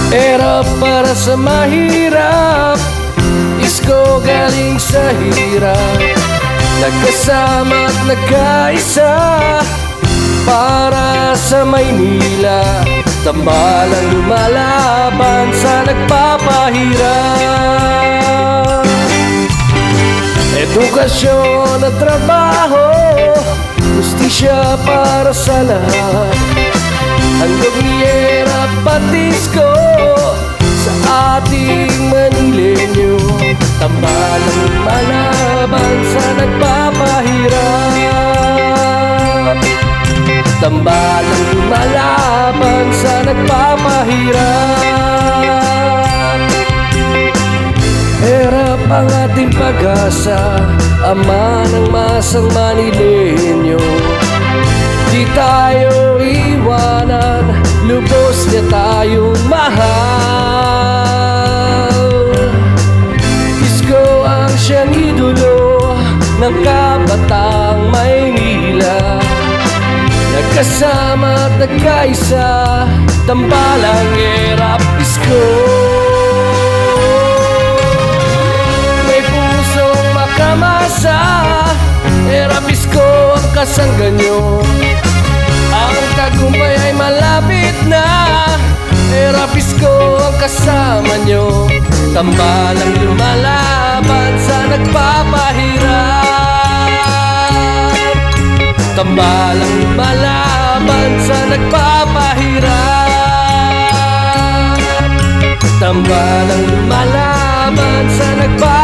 Era para sa mahirap, isko galing sa hirap. Nagkasama at nagkaisa para sa Maynila. Tambalang lumalaban sa nagpapahirap. Edukasyon at trabaho, justisya para sa lahat. Handog ni Era Patisco sa ating Manilenyo. Tambalang lumalaban sa nagpapahirap. Tambalang lumalaban sa nagpapahirap. Hirap ang ating pag-asa, ama ng masang Manilenyo. Di tayo iwanan, lubos niya tayong mahal. Isko ang siyang idolo ng kabatang Maynila. Nagkasama at nagkaisa, tambalang Era Isko. May pusong makamasa, Era Isko ang kasangga nyo. Ang tagumpay ay malapit na, Era Isko ang kasama nyo. Tambalang lumalaban sa nagpapahirap. Tambalang lumalaban sa nagpapahirap. Tambalang lumalaban sa nagpapahirap.